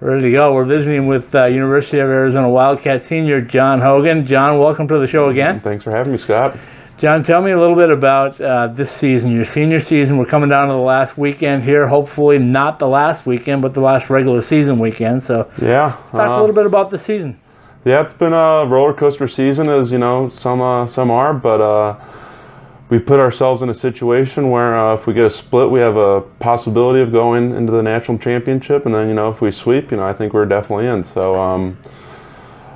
Ready to go. We're visiting with University of Arizona Wildcat senior John Hogan. John, welcome to the show again. Thanks for having me, Scott. John, tell me a little bit about this season, your senior season. We're coming down to the last weekend here. Hopefully not the last weekend, but the last regular season weekend. So yeah, let's talk a little bit about the season. Yeah, it's been a roller coaster season, as you know, some are, but we've put ourselves in a situation where if we get a split, we have a possibility of going into the national championship, and then if we sweep, I think we're definitely in. So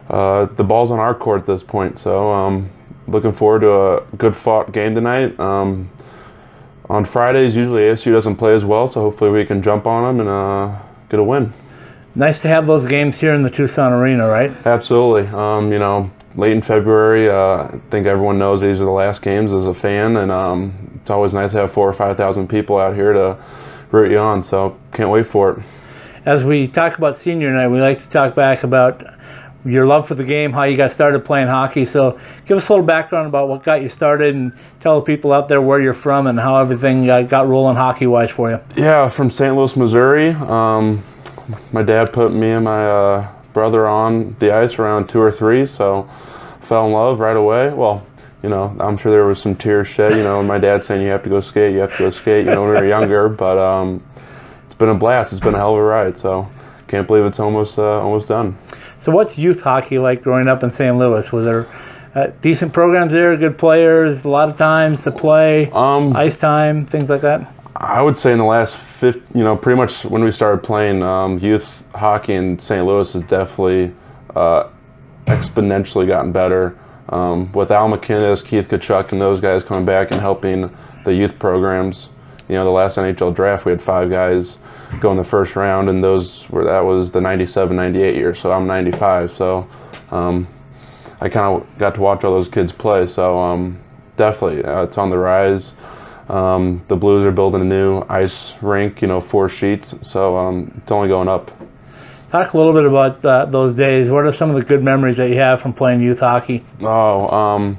the ball's on our court at this point. So looking forward to a good fought game tonight. On Fridays, usually ASU doesn't play as well, so hopefully we can jump on them and get a win. Nice to have those games here in the Tucson Arena, right? Absolutely. Late in February, I think everyone knows these are the last games as a fan, and it's always nice to have 4,000 or 5,000 people out here to root you on, so can't wait for it. As we talk about senior night, we like to talk back about your love for the game, how you got started playing hockey. So give us a little background about what got you started and tell the people out there where you're from and how everything got rolling hockey-wise for you. Yeah, from St. Louis, Missouri. My dad put me and my brother on the ice around 2 or 3, so fell in love right away. Well, I'm sure there was some tears shed, my dad saying you have to go skate, when we were younger, but it's been a blast. It's been a hell of a ride, so can't believe it's almost done. So what's youth hockey like growing up in St. Louis? Was there decent programs there, good players, a lot of times to play, ice time, things like that? I would say in the last pretty much when we started playing, youth hockey in St. Louis has definitely exponentially gotten better. With Al McInnes, Keith Kachuk, and those guys coming back and helping the youth programs. The last NHL draft, we had 5 guys go in the first round, and that was the 97-98 year, so I'm 95, so I kind of got to watch all those kids play, so definitely it's on the rise. The Blues are building a new ice rink, 4 sheets, so it's only going up. Talk a little bit about those days. What are some of the good memories that you have from playing youth hockey? Toppy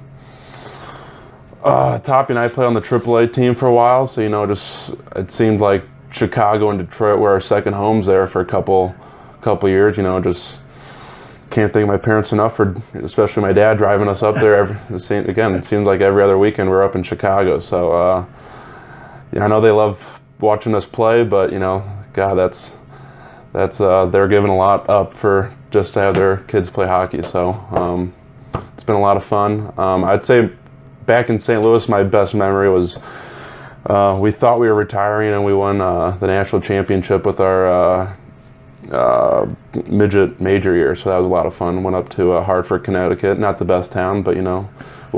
and I played on the AAA team for a while, so it seemed like Chicago and Detroit were our second homes there for a couple years. Just can't thank my parents enough for, especially my dad, driving us up there. It seems like every other weekend we're up in Chicago. So I know they love watching us play, but God, that's they're giving a lot up for just to have their kids play hockey. So it's been a lot of fun. I'd say back in St. Louis, my best memory was we thought we were retiring, and we won the national championship with our midget major year, so that was a lot of fun. Went up to Hartford, Connecticut, not the best town, but we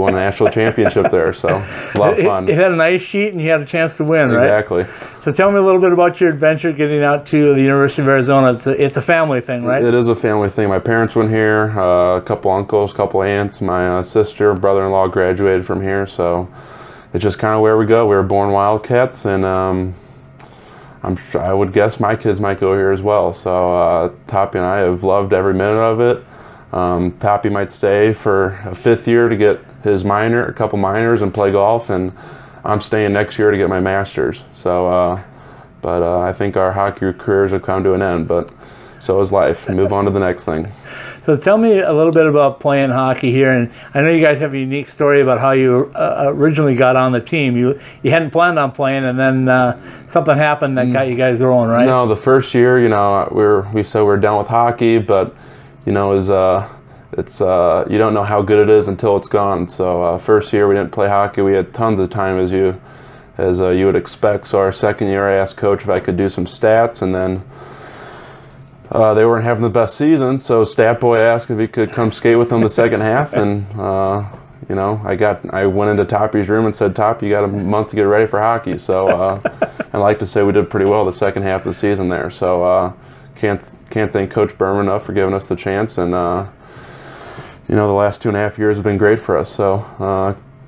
won a national championship there, so it was a lot of fun. It had an ice sheet, and you had a chance to win, right? Exactly. So tell me a little bit about your adventure getting out to the University of Arizona. It's a family thing, right? It is a family thing. My parents went here, a couple uncles, a couple aunts. My sister, brother-in-law graduated from here, so it's just kind of where we go. We were born Wildcats, and I would guess my kids might go here as well. So Toppy and I have loved every minute of it. Toppy might stay for a 5th year to get his a couple minors and play golf, and I'm staying next year to get my master's. So, but I think our hockey careers have come to an end, but so is life. Move on to the next thing. So tell me a little bit about playing hockey here, and I know you guys have a unique story about how you originally got on the team. You hadn't planned on playing, and then something happened that got you guys rolling, right? No, the first year, we said we were done with hockey, but it's you don't know how good it is until it's gone. So first year we didn't play hockey. We had tons of time as you would expect. So our second year, I asked Coach if I could do some stats, and then they weren't having the best season, so Stat Boy asked if he could come skate with them the second half, and I went into Toppy's room and said, "Top, you got a month to get ready for hockey." So I like to say we did pretty well the second half of the season there. So can't thank Coach Berman enough for giving us the chance, and the last 2.5 years have been great for us. So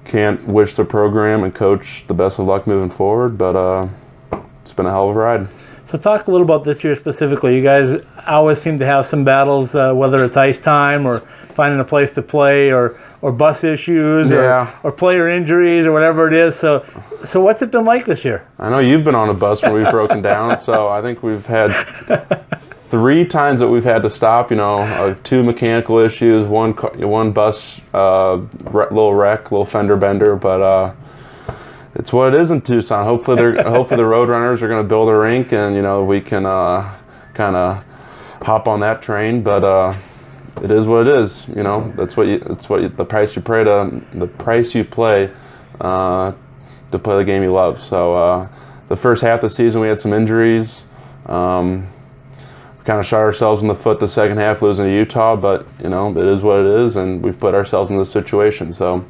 can't wish the program and coach the best of luck moving forward, but it's been a hell of a ride. So talk a little about this year specifically. You guys always seem to have some battles, whether it's ice time or finding a place to play, or bus issues, or player injuries, or whatever it is. So what's it been like this year? I know you've been on a bus when we've broken down, so I think we've had 3 times that we've had to stop. 2 mechanical issues, one bus little wreck, little fender bender, but it's what it is in Tucson. Hopefully the Roadrunners are going to build a rink, and we can kind of hop on that train. But it is what it is. That's the price you pay to play the game you love. So the first half of the season we had some injuries. We kind of shot ourselves in the foot the second half losing to Utah, but it is what it is, and we've put ourselves in this situation. So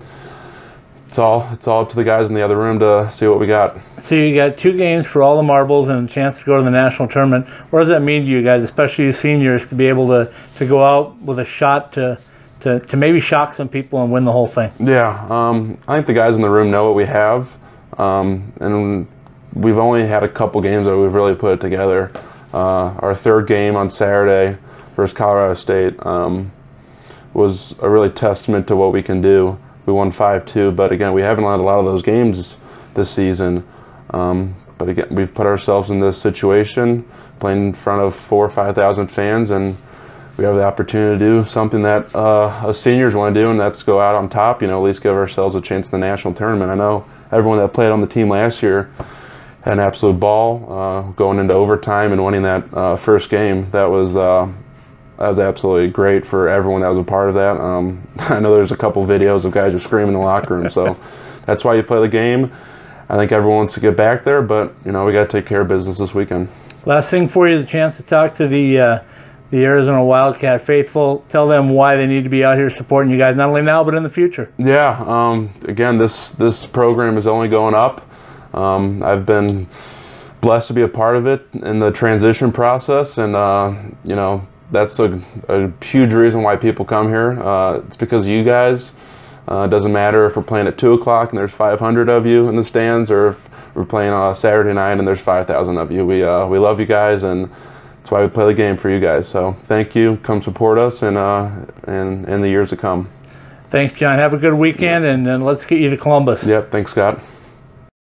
it's all up to the guys in the other room to see what we got. So you got 2 games for all the marbles and a chance to go to the national tournament. What does that mean to you guys, especially you seniors, to be able to go out with a shot to maybe shock some people and win the whole thing? Yeah, I think the guys in the room know what we have, and we've only had a couple games that we've really put it together. Our 3rd game on Saturday versus Colorado State was a really testament to what we can do. We won 5-2, but again, we haven't had a lot of those games this season. But again, we've put ourselves in this situation, playing in front of 4,000 or 5,000 fans, and we have the opportunity to do something that us seniors want to do, and that's go out on top. At least give ourselves a chance in the national tournament. I know everyone that played on the team last year had an absolute ball going into overtime and winning that first game. That was absolutely great for everyone that was a part of that. I know there's a couple videos of guys just screaming in the locker room, so that's why you play the game. I think everyone wants to get back there, but we got to take care of business this weekend. Last thing for you is a chance to talk to the Arizona Wildcat faithful. Tell them why they need to be out here supporting you guys, not only now but in the future. Yeah, again, this program is only going up. I've been blessed to be a part of it in the transition process, and that's a huge reason why people come here. It's because of you guys. It doesn't matter if we're playing at 2 o'clock and there's 500 of you in the stands, or if we're playing on a Saturday night and there's 5,000 of you. We love you guys, and that's why we play the game for you guys. So thank you. Come support us in the years to come. Thanks, John. Have a good weekend, and let's get you to Columbus. Yep. Thanks, Scott.